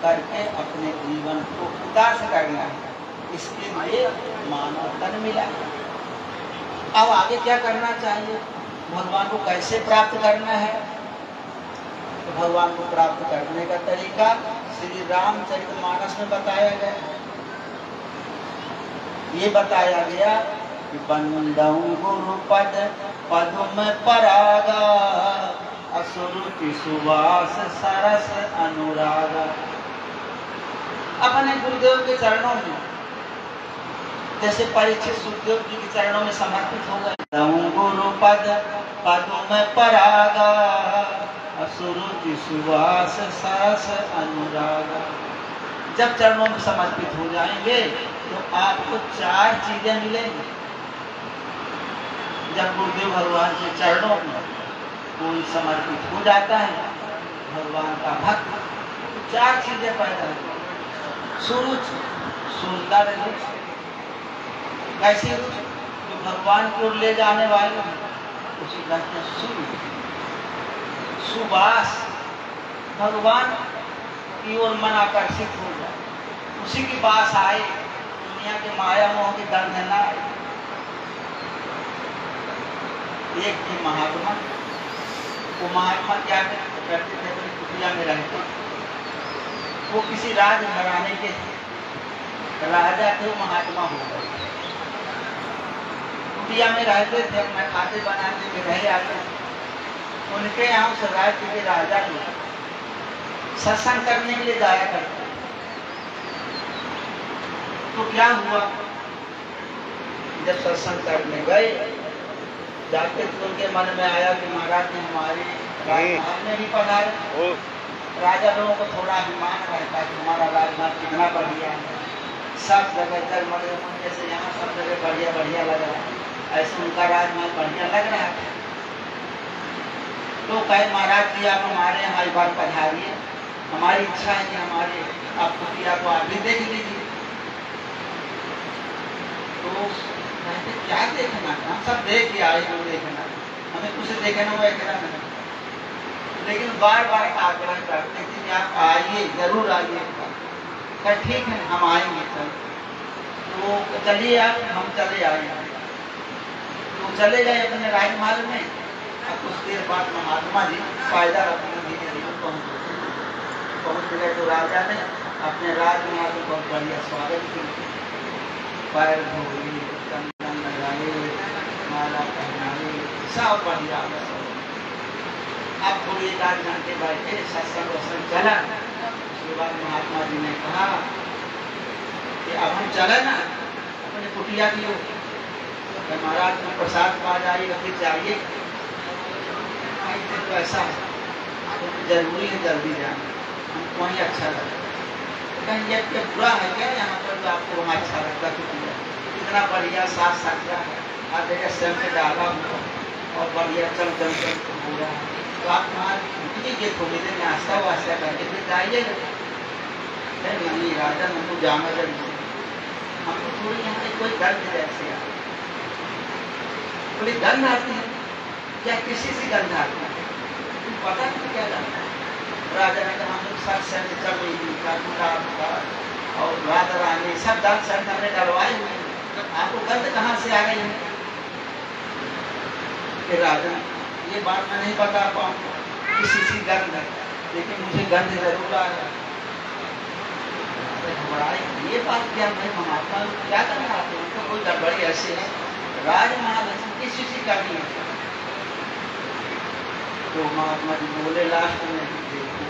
करके अपने जीवन को उदास करना है। इसके लिए मानव तन मिला। अब आगे क्या करना चाहिए, भगवान को कैसे प्राप्त करना है? तो भगवान को प्राप्त करने का तरीका श्री रामचरितमानस में बताया गया है। ये बताया गया कि बंदऊ गुरुपद पद्म परागा असुरुचि सुवास सरस अनुरागा। अपने गुरुदेव के चरणों में जैसे परीक्षित सुखदेव जी के चरणों में समर्पित हो गए। गुरुपद पद्म परागा असुरुचि सुवास सरस अनुरागा। जब चरणों में समर्पित हो जाएंगे तो आपको 4 चीजें मिलेंगी। जब गुरुदेव भगवान के चरणों में कोई समर्पित हो जाता है, भगवान का भक्त, तो 4 चीजें पैदा होती। सुरुचि, सुंदर रुचि। कैसी रुचि? जो भगवान की ओर ले जाने वाली है उसी कहते हैं सुरुचि। सुवास, भगवान की ओर मन आकर्षित हो जाए, उसी की बात आए, दुनिया के माया मोह की गंध न आए। एक थी महात्मा, वो महात्मा क्या करते थे, अपनी कुटिया में रहते। वो किसी राज घराने के राजा थे, वो महात्मा हो गए। कुटिया में रहते थे, अपना खाते बनाते थे, रह आते। उनके यहाँ उस राज्य के राजा लोग सत्संग करने के लिए जाया करते। तो क्या हुआ, जब सत्संग करने गए, जाते तो उनके मन में आया कि महाराज ने हमारे राजमहल में भी पधारे। राजा लोगों को थोड़ा अभिमान रहता है कि हमारा राजमहल कितना बढ़िया है, सब जगह जगमग जैसे यहाँ सब जगह बढ़िया बढ़िया लग रहा है, ऐसे उनका राजमहल बढ़िया लग रहा है। तो कहे महाराज जी आप हमारे यहाँ एक बार पधारिए, हमारी इच्छा है कि हमारे आप कुटिया को आप भी देख लीजिए। तो कहते क्या देखना, हम सब देख के आए, हम देखना, हमें कुछ देखना वो एकरा नहीं। लेकिन बार बार आग्रह करते थे कि आप आइए, जरूर आइए। तो ठीक है हम आएंगे। तो चलिए आप, हम चले आए। तो चले गए अपने राजमहल में। अब कुछ देर बाद महात्मा जी फायदा अपने धीरे धीरे पहुँच गए। तो राजा ने अपने राजमहल में बहुत बढ़िया स्वागत किया, पैर धोए, चंदन लगाए, माला पहनाए, सब बढ़िया। अब थोड़ी 1-8 घंटे बैठे, सत्संग वत्संग चला। उसके बाद महात्मा जी ने कहा कि अब हम चले ना अपने कुटिया की ओर। महाराज को प्रसाद पा जाइएगा, फिर जाइए। तो ऐसा तो जरूरी है जल्दी जाना, हमको वहीं अच्छा लगता है। कहीं ये बुरा है क्या यहाँ पर, तो आपको वहाँ अच्छा लगता है? इतना बढ़िया साफ सज्जा है, हर जगह स्वयं से डाला हुआ और बढ़िया चमचम हो रहा है। तो आप वहाँ लीजिए, थोड़ी देर नाश्ता वास्ता करके फिर जाइएगा। नहीं राजा हमको जाना जरूरी, हमको थोड़ी यहाँ कोई गंध जैसे थोड़ी गंध आती है, क्या किसी से गंध आती है, तुम पता नहीं क्या गंध है। राजा ने कहा हम लोग सत्संग चमेली का, गुलाब का और राधा रानी सब दान संत हमने डलवाए हुए, आपको गंध कहाँ से आ गई है? फिर राजा ये बात मैं नहीं बता पाऊँ किसी सी गंध है, लेकिन मुझे गंध जरूर आ रहा है। ये बात क्या, मैं महात्मा क्या कर रहा था, उनको कोई गड़बड़ी ऐसी है, राजमहालक्ष्मी किसी से करनी है। तो महात्मा जी बोले लास्ट में, देखो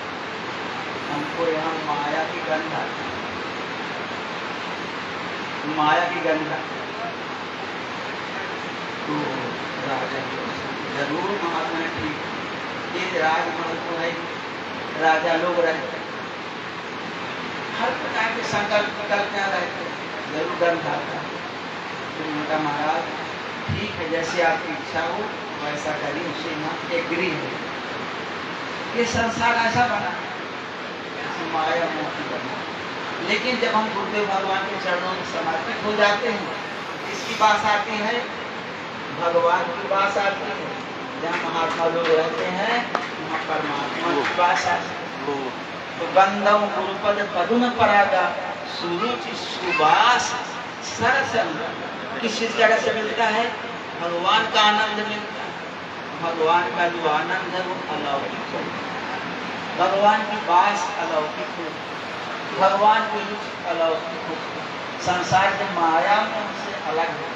हमको यहाँ माया की गंध आती है, माया की गंध। तो राजा जरूर महात्मा ने ठीक, ये राजमहल तो है, राजा लोग रहते हर प्रकार के संकल्प विकल्प रहते, जरूर गंध आता है। तो उनका महाराज ठीक है, जैसे आपकी इच्छा हो वैसा करिए, उसे यहाँ एग्री है। ये संसार ऐसा बना, माया मोह की बना। लेकिन जब हम गुरुदेव भगवान के चरणों में समर्पित हो जाते हैं, इसकी बात आती है, भगवान की बात आती है। जहाँ महात्मा लोग रहते हैं वहाँ परमात्मा की बात आती है। तो गंधम गुरुपद पदुम परागा सुरुचि सुबास सरसन किस जगह से मिलता है? भगवान का आनंद मिलता है। भगवान का जो आनंद है वो अलौकिक हो, भगवान की बास अलौकिक हो, भगवान की रुचि अलौकिक हो, संसार के माया में उनसे अलग है।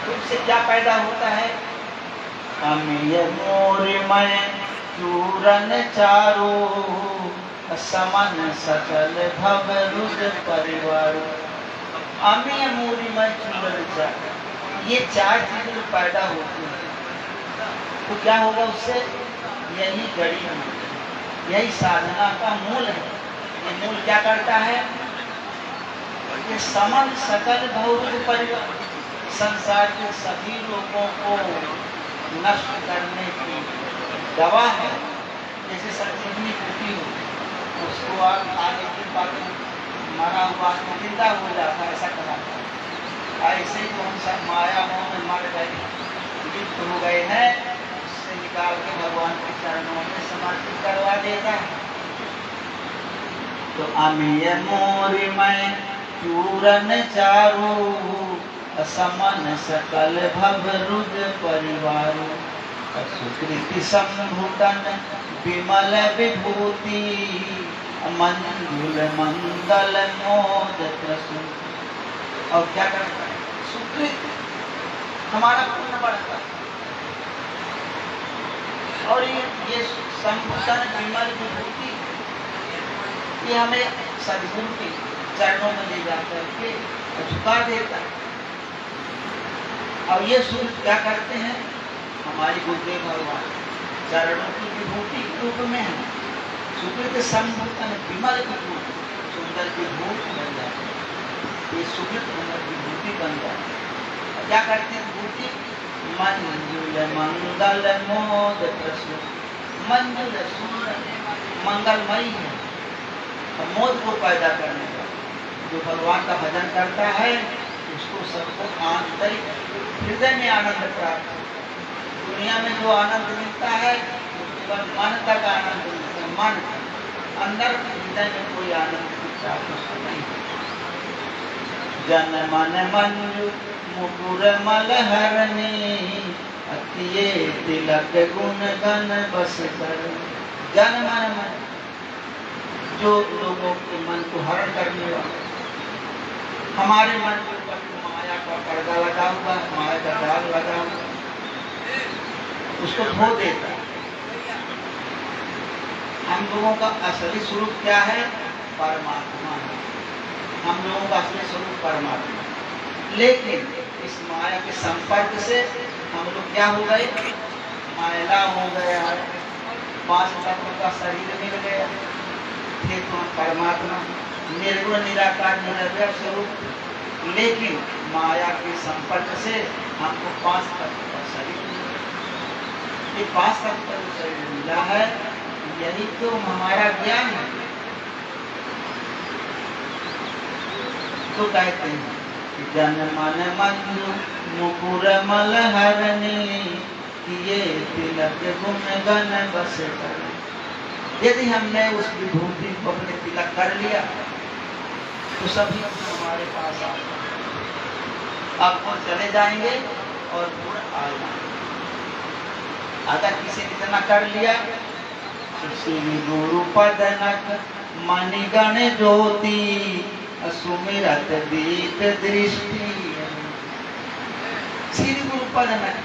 उससे क्या पैदा होता है? अमीय मोरिमय चूरन चारो समन सकल भव रुद परिवार। अमीय मोरिमय चूरन चारो, ये चार चीजें पैदा होती हैं तो क्या होगा उससे? यही जड़ी है, यही साधना का मूल है। ये मूल क्या करता है? ये समन सकल भव परिवार, संसार के सभी लोगों को नष्ट करने की दवा है। जैसे संजीवनी बूटी हो, उसको आप खाने के बाद मरा हुआ जिंदा हो जाता है, ऐसा कराता है। ऐसे ही तो हम सब माया मोह में मर गए, लिप्त हो गए हैं, उससे निकाल के भगवान के चरणों में समर्पित करवा देता है। तो अमीय मोरिमय चूरन चारू असमन सकल भव रुद परिवार। सुकृति संभूतन विमल विभूति मंजुल मंगल मोद प्रसून। और क्या करता है? सुकृत, हमारा पुण्य बढ़ता है। और ये संभूतन विमल विभूति, ये हमें सद्गुरु के चरणों में ले जाकर के झुका देता है। और ये सूर्य क्या करते हैं? हमारी गुरुदेव भगवान चरणों की विभूति रूप में है। सुकृत संभूतन विमल विभूति, सुंदर विभूति बन जाती है। ये सुकृत विभूति बन जाती है। क्या करते हैं विभूति? मंजुल मंगल मोद प्रसून। मंजुल सुंदर मंगलमयी है और मोद को पैदा करने का। जो भगवान का भजन करता है उसको सबको आंतरिक हृदय में आनंद प्राप्त है। दुनिया में जो आनंद मिलता है केवल मन तक आनंद मिलता है, मन अंदर हृदय में कोई आनंद प्राप्त नहीं। जन मन मंजु मुकुर मल हरणी अतिये तिलक गुण गण बस कर। जन मन मन, जो लोगों के मन को हरण करने वाला, हमारे मन के ऊपर माया का पर्दा लगा हुआ है, माया का जाल लगा हुआ है, उसको धो देता है। हम लोगों का असली स्वरूप क्या है? परमात्मा है। हम लोगों का असली स्वरूप परमात्मा। लेकिन इस माया के संपर्क से हम लोग क्या हो गए? मैला हो गया है, 5 तत्वों का शरीर मिल गया, थे तो परमात्मा निर्गुण निराकार निरवय स्वरूप। लेकिन माया के संपर्क से हमको 5 तत्व का शरीर मिला। ये 5 तत्व का शरीर मिला है, यही तो हमारा ज्ञान है। तो कहते हैं जन मन मंजु मुकुर मल हरणी किए तिलक गुण गण बस कर। यदि हमने उस विभूति को अपने तिलक कर लिया तो सभी हमारे पास आ जाए, अब वो चले जाएंगे और गुण आ जाएंगे। अगर किसी ने इतना कर लिया तो श्री गुरु पदनक मणिगण ज्योति सुमिरत दीप दृष्टि। श्री गुरु पदनक,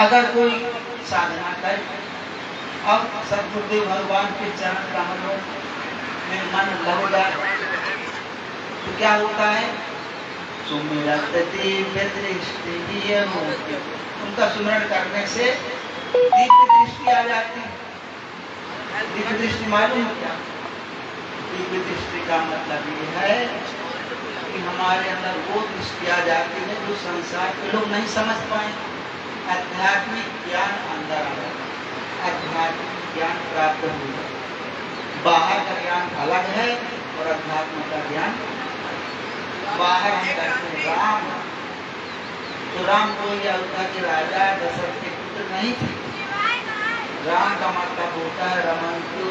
अगर कोई साधना कर, अब सदगुरुदेव भगवान के चरण कमलों में मन लग जाए तो क्या होता है? सुमिरत दीप दृष्टि होती, उनका सुमिरन करने से दिव्य दृष्टि आ जाती है। दिव्य दृष्टि मालूम है क्या? दिव्य दृष्टि का मतलब ये है कि हमारे अंदर वो दृष्टि आ जाती है जो संसार के लोग नहीं समझ पाए। आध्यात्मिक ज्ञान अंदर आ जाता है, आध्यात्मिक ज्ञान प्राप्त हो जाता है। बाहर का ज्ञान अलग है और अध्यात्म का ज्ञान। बाहर हम कहते हैं राम, तो राम कोई अयोध्या के राजा दशरथ के पुत्र नहीं थे। राम का मतलब होता है रमन्तु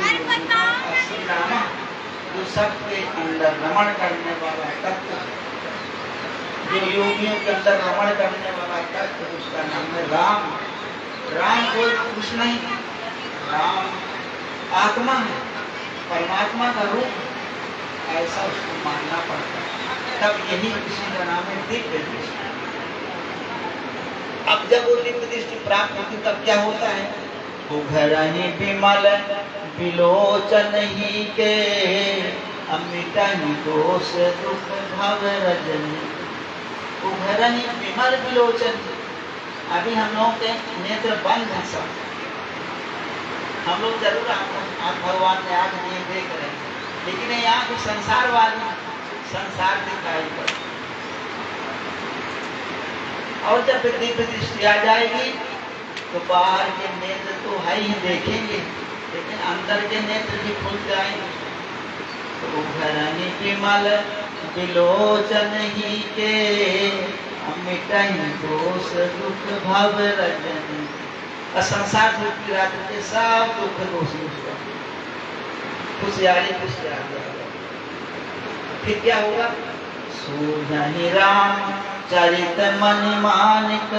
श्री राम, जो सबके अंदर रमण करने वाला तत्व, जो योगियों के अंदर रमण करने वाला तत्व, उसका नाम है राम। राम कोई पुरुष नहीं, राम आत्मा है, परमात्मा का रूप, ऐसा उसको मानना पड़ता है। तब यही किसी का नाम है दिव्य दृष्टि। अब जब वो दिव्य दृष्टि प्राप्त होती तब क्या होता है? उघरहि विमल विलोचन ही के, अमिटहि दोष दुख भव रजनी। उघरहि विमल विलोचन, अभी हम लोग के नेत्र बंद है सब, हम लोग जरूर आप भगवान ने आंख दिए देख रहे हैं, लेकिन ये आंख संसार वाली, संसार दिखाई पड़े। और जब दिव्य दृष्टि आ जाएगी तो बाहर के नेत्र तो है ही देखेंगे, लेकिन अंदर के नेत्र भी खुल जाएंगे। तो उघरहि विमल विलोचन ही के, मिटहि दोष दुख भव रजनी। संसार दुख की रात के सब दुख दोष खुशियारी खुशियारी। फिर क्या होगा? सूझहि राम चरित मनि मानिक,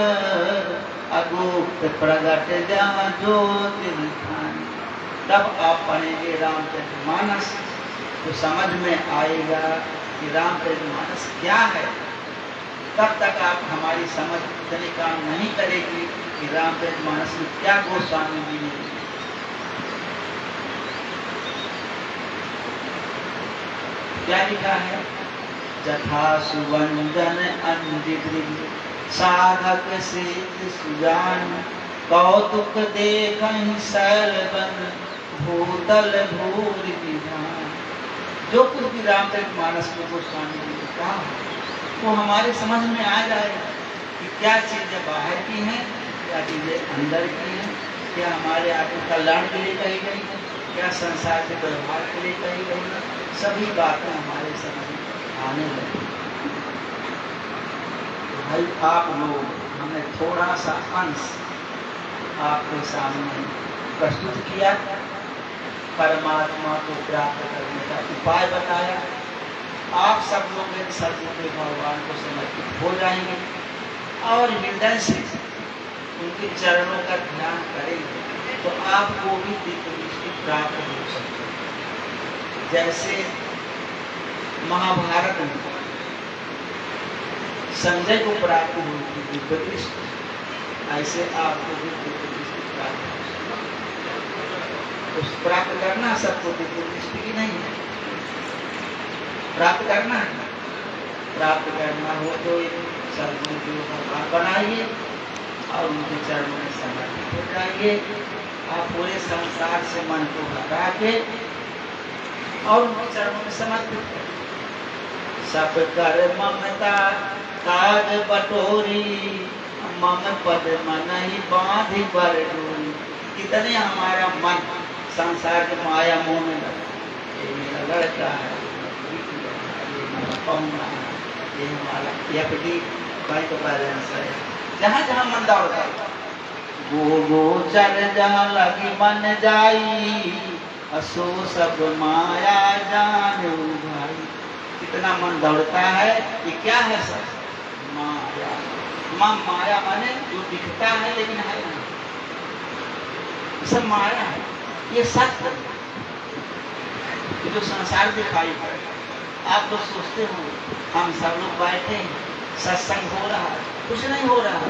अगुप्त प्रगट जहाँ ज्योति निधान। तब आप पढ़ेंगे रामचरितमानस तो समझ में आएगा कि रामचरितमानस क्या है। तब तक आप हमारी समझ इतनी काम नहीं करेगी कि रामचरितमानस में क्या गोस्वामी जी ने क्या लिखा है? जथा सुवंदन अंजिद्रि साधक सिद्ध सुजान, कौतुक देखहि शैलवन भूतल भूरि विधान। जो कुछ भी रामचरितमानस में गोस्वामी जी ने कहा वो हमारे समझ में आ जाएगा कि क्या चीजें बाहर की हैं, क्या चीजें अंदर की हैं, क्या हमारे आत्म कल्याण के लिए कही गई है, क्या संसार के व्यवहार के लिए कही गई है। सभी बातें हमारे समझ में आने लगी। तो भाई आप लोग, हमने थोड़ा सा अंश आपके सामने प्रस्तुत किया, परमात्मा को प्राप्त करने का उपाय बताया। आप सब लोग एक सदगुरु भगवान को समर्पित हो जाएंगे और हृदय से उनके चरणों का ध्यान करेंगे तो आपको भी दिव्य दृष्टि प्राप्त हो सकती है। जैसे महाभारत में संजय को प्राप्त हुई थी दिव्य दृष्टि, ऐसे आपको भी दिव्य दृष्टि प्राप्त हो सकती है। प्राप्त करना सबको दिव्य दृष्टि की नहीं है, प्राप्त करना है। प्राप्त करना हो तो एक सदगुरु का भाव बनाइए और उनके चरणों में समर्पित हो जाइए। आप पूरे संसार से मन को हटा के और उनके चरणों में समर्पित करिए। सब कर ममता ताज बटोरी, मम पद मन ही बांधि बर डोरी। कितने हमारा मन संसार के माया मोह में ये मेरा लड़का है, ये हमारा एफडी बैंक बैलेंस है, जहाँ जहाँ मन दौड़ता है गो गो चल जहाँ लगी मन जाई, असो सब माया जानो भाई। कितना मन दौड़ता है, ये क्या है सब? माया। माया माने जो दिखता है लेकिन है नहीं, सब माया है। ये सत्य जो संसार दिखाई पड़े। आप लोग सोचते हो हम सब लोग बैठे हैं, सत्संग हो रहा है, कुछ नहीं हो रहा है,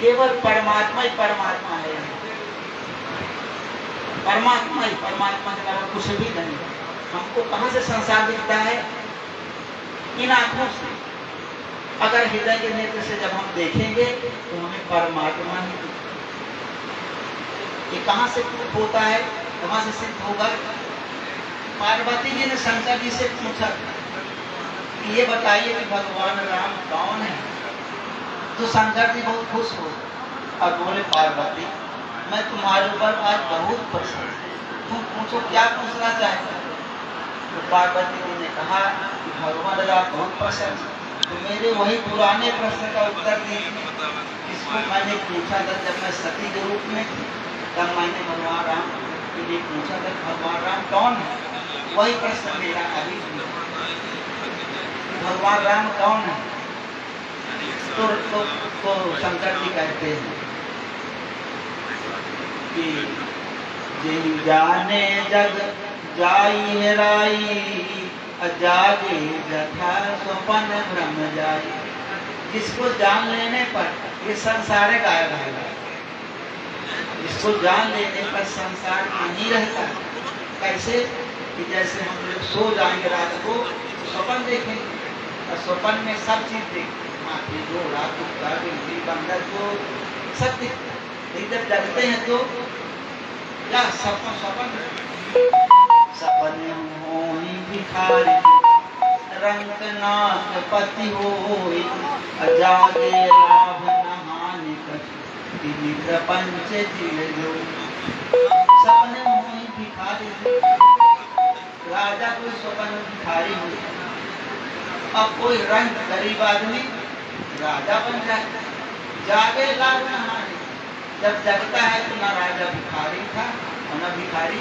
केवल परमात्मा ही परमात्मा है। परमात्मा ही परमात्मा के अलावा कुछ भी नहीं। हमको कहाँ से संसार दिखता है? इन आंखों से। अगर हृदय के नेत्र से जब हम देखेंगे तो हमें परमात्मा ही दिखेगा। ये कहाँ से होता है, कहाँ से सिद्ध होगा? पार्वती जी ने शंकर जी से पूछा कि ये बताइए कि भगवान राम कौन है। तो शंकर जी बहुत खुश हो और बोले, पार्वती मैं तुम्हारे ऊपर आज बहुत प्रसन्न हूँ, तुम पूछो क्या पूछना चाहते हो। तो पार्वती जी ने कहा कि भगवान राम बहुत प्रसन्न, तो मेरे वही पुराने प्रश्न का उत्तर दीजिए जिसको मैंने पूछा था जब मैं सती के रूप में थी। तब मैंने भगवान राम के लिए पूछा था भगवान राम कौन है। वही प्रश्न मेरा अभी भगवान राम कौन है। तो शंकर जी कहते हैं कि जिन जाने जग जाई हेराई जागे जथा स्वपन भ्रम जाई। जिसको जान लेने पर ये संसार गायब है। जिसको जान लेने पर संसार नहीं रहता। कैसे कि जैसे हम लोग सो जाएंगे रात को स्वप्न देखेंगे और स्वप्न में सब चीज देखेंगे, हाथी घोड़ा कुत्ता बिल्ली बंदर को सब दिखते। जब जगते हैं तो क्या सपने होई भिखारी रंग नाथ पति होई जागे लाभ नहानि कछु प्रपंच जिले जो। सपने होई भिखारी राजा कोई स्वप्न भिखारी हो। अब कोई रंग गरीब आदमी राजा बन जाए। जागे लाभ नहानि, जब जगता है तो न राजा भिखारी था और न भिखारी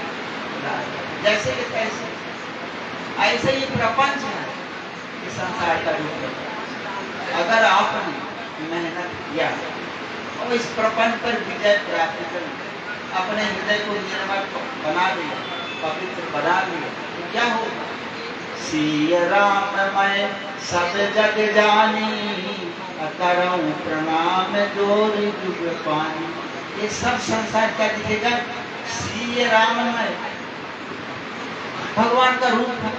राजा। जैसे कि कैसे ऐसे ही प्रपंच है इस संसार का रूप। अगर आपने मेहनत किया और इस प्रपंच पर विजय प्राप्त कर अपने हृदय को निर्मल बना लिया, पवित्र बना लिया, तो क्या होगा। सिय राम मैं सब जग जानी करऊं प्रणाम जोर जुग पानी। ये सब संसार क्या दिखेगा। सिय राम मैं भगवान का रूप है।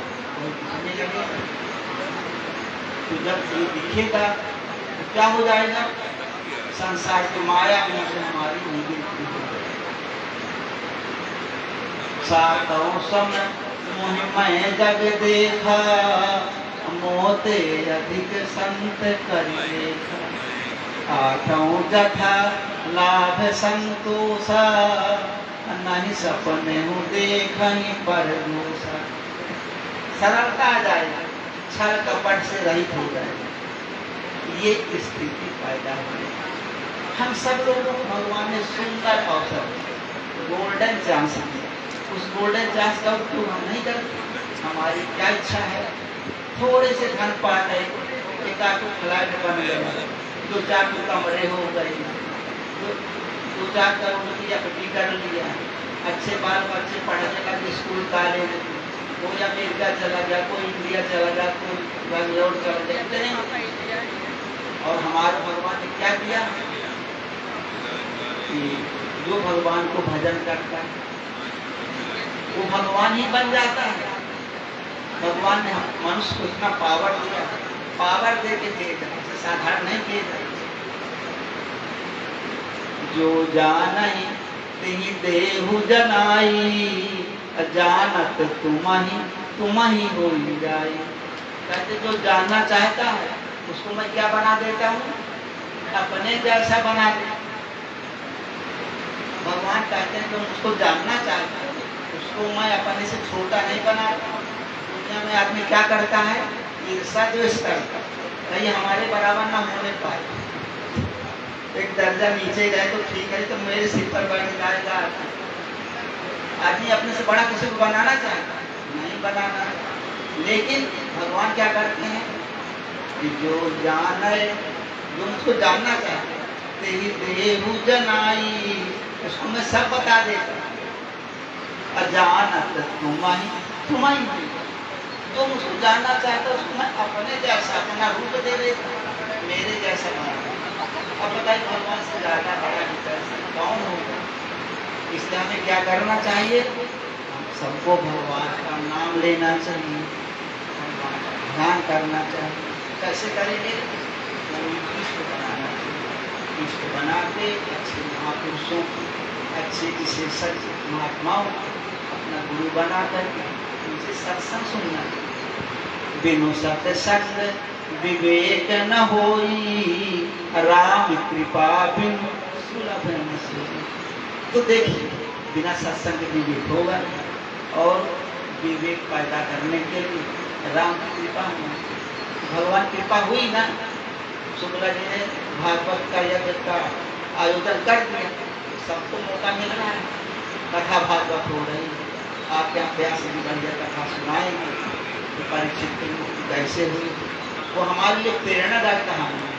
तो जब ये दिखेगा तो क्या हो जाएगा। संसार की माया में से हमारी निवृत्ति हो जाएगी। सातों समय मोहिमय जग देखा मोते अधिक संत कर देखा। आठों जथा लाभ संतोषा नहीं सपने हूँ देखनी पर दोषा। सरलता आ जाएगी, छल कपट से रहित हो जाएगा। ये स्थिति पैदा हुई। हम सब लोगों को भगवान ने सुंदर अवसर गोल्डन चांस दिया। उस गोल्डन चांस का उपयोग हम नहीं करते। हमारी क्या इच्छा है। थोड़े से धन पा गए, एक आध फ्लैट बन गया, 2-4 कमरे हो गए, 2-4 करोड़ की एफडी कर लिया, अच्छे बाल बच्चे पढ़ने लगे स्कूल कॉलेज, कोई अमेरिका चला गया, कोई इंडिया चला गया, कोई बेंगलोर चला गया। और हमारे भगवान ने क्या किया कि जो भगवान को भजन करता है वो भगवान ही बन जाता है। भगवान ने मनुष्य को इतना पावर दिया, पावर दे के भेजा, साधारण नहीं भेजा। जो जानई तिहि देहु जनाई जानत तुम ही हो जाई। कहते जो जानना चाहता है उसको मैं क्या बना देता हूँ, अपने जैसा बना दे। भगवान कहते हैं जो उसको जानना चाहता है उसको मैं अपने से छोटा नहीं बनाता। दुनिया में आदमी क्या करता है, ईर्ष्या द्वेष करता है, कहीं हमारे बराबर ना होने पाए। एक दर्जा नीचे गए तो ठीक है, तो मेरे सिर पर बैठ जाएगा। आदमी अपने से बड़ा किसी को बनाना चाहता है, नहीं बनाना। लेकिन भगवान क्या करते हैं कि जो जाने, जो उसको जानना चाहते हैं, तेरी देहु जनाई, उसको मैं सब बता देता। अजानत तुम ही जो मुझको जानना चाहता है उसको मैं अपने जैसा अपना रूप दे देता, मेरे जैसा बना। अब बताइए भगवान से ज्यादा बड़ा कौन होगा। इसलिए हमें क्या करना चाहिए, सबको भगवान का नाम लेना चाहिए, ध्यान करना चाहिए। कैसे करेंगे, इष्ट बनाना चाहिए। इष्ट बना के अच्छे महापुरुषों को, अच्छे किसी सच महात्माओं को अपना गुरु बना करके उनसे सत्संग सुनना चाहिए। बिनु सत्संग विवेक न होई राम कृपा बिनु सुलभ न सोई। तो देखिए बिना सत्संग विवेक होगा, और विवेक पैदा करने के लिए राम की कृपा होगी। भगवान कृपा हुई ना, शुक्ला जी ने भागवत का यज्ञ का आयोजन कर दिया, सबको मौका मिल रहा है, कथा भागवत हो रही है, आपके यहाँ व्यास जी बढ़िया कथा सुनाएंगे कि परीक्षित की मुक्ति कैसे हुई। वो हमारे लिए प्रेरणादायक कहानी है,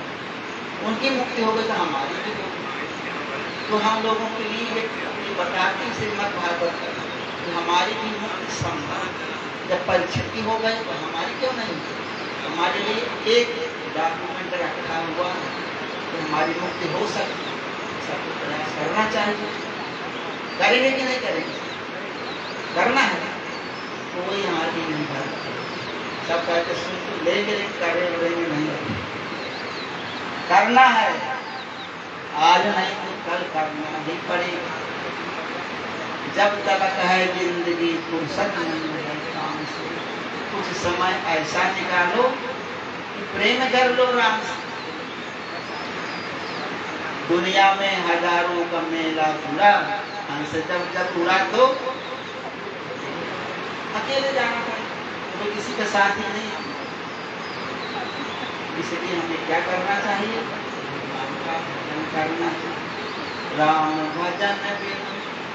उनकी मुक्ति हो गई तो हमारी भी होगी। तो हम लोगों के लिए ये बताती श्रीमद् भागवत कि हमारी भी मुक्ति संभव। जब परीक्षित की हो गई तो हमारी क्यों नहीं? हमारे लिए एक डॉक्यूमेंट रखा हुआ है कि हमारी मुक्ति हो सकती है, सबको प्रयास करना चाहिए। करेंगे कि नहीं करेंगे? करना है, कोई हमारी नहीं करता। सब कहते सुन तो लेंगे लेकिन करेंगे नहीं, करना है। आज नहीं तो कल करना ही पड़ेगा। जब तक है जिंदगी फुर्सत नहीं है काम से, कुछ समय ऐसा निकालो कि प्रेम कर लो राम से। दुनिया में हजारों का मेला पूरा, हमसे जब उड़ा तो अकेले जाना पड़े, तो किसी के साथ ही नहीं। इसलिए हमें क्या करना चाहिए? राम का भजन करना चाहिए। राम भजन बिनु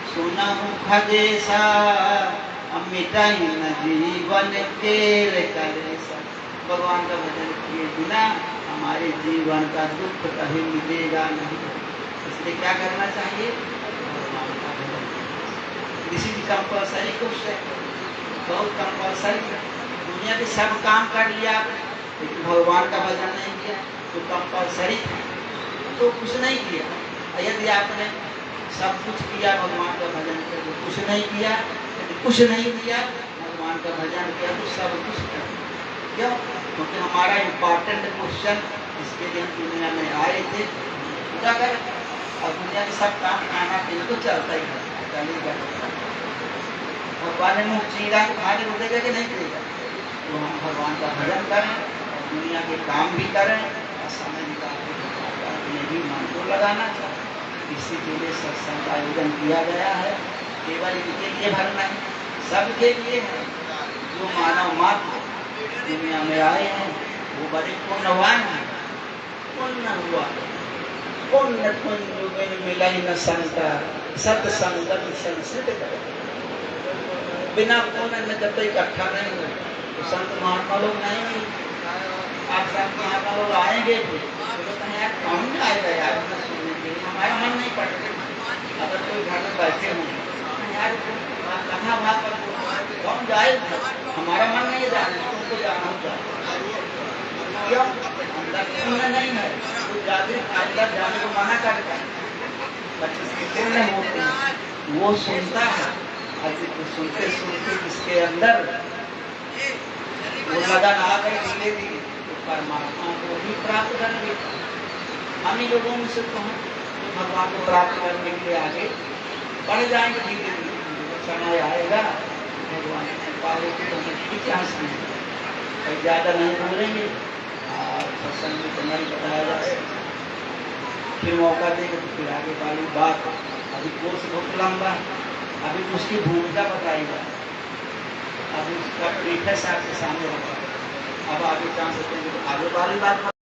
सुनहु खगेसा, मिटाई न जीवन केर कलेसा। भगवान का भजन किए बिना हमारे जीवन का दुख कहीं मिलेगा नहीं। इसलिए क्या करना चाहिए? भगवान का भजन। दिस इज कंपल्सरी क्वेश्चन, बहुत कंपल्सरी। दुनिया के सब काम कर लिया लेकिन भगवान का भजन नहीं किया तो कंपल्सरी था, तो कुछ नहीं किया। यदि आपने सब कुछ किया भगवान का भजन किया तो कुछ नहीं किया, यदि कुछ नहीं किया भगवान का भजन किया तो सब कुछ किया। क्यों? क्योंकि हमारा इम्पोर्टेंट क्वेश्चन इसके लिए दुनिया में आए थे पूरा कर। और दुनिया के सब काम खाना पीना तो चलता ही है, भगवान ने मुँह चीरा खाने को देगा कि नहीं देगा? तो हम भगवान का भजन करें और दुनिया के काम भी करें और समय निकाल के अपने भी मन को लगाना चाहिए। इसी के लिए सत्संग का आयोजन किया गया है, केवल इनके लिए भर नहीं, सबके लिए है। जो मानव मात्र दुनिया में आए हैं वो बड़े पुण्यवान हैं। पुण्य हुआ पुण्य पुण्य मिला न संता, सत्संगत संसित बिना पुण्य में जब तक इकट्ठा नहीं हो तो संत महात्मा लोग नहीं मिले। आप संत महात्मा लोग आएंगे भी तो यार कौन आएगा यार सुनने के लिए, हमारा मन नहीं पड़ता। अगर कोई घर में बैठे हों यार कथा बात कौन जाए, हमारा मन नहीं जाने, उनको जाना होता। क्यों? अंदर पुण्य नहीं है, तो जागृत अंदर जाने को मना करता है। पुण्य होते हैं वो सुनता है, सुनते सुनते जिसके अंदर वो लगन आ गई धीरे धीरे तो परमात्मा को भी प्राप्त कर लेगा। हम ही लोगों में से तो हम तो भगवान को प्राप्त करने के लिए आगे बढ़ जाएंगे धीरे धीरे। समय आएगा भगवान पाले की तो हमें चांस नहीं, कहीं ज़्यादा नहीं बोलेंगे और सत्संग में तो नहीं बताया जाए, फिर मौका देंगे तो फिर आगे वाली बात। अभी कोर्स बहुत लंबा है, अभी उसकी भूमिका बताई जाए, अभी उसका प्रीफेस आपके सामने रखा, अब आगे चांस होते हैं तो आगे वाली बात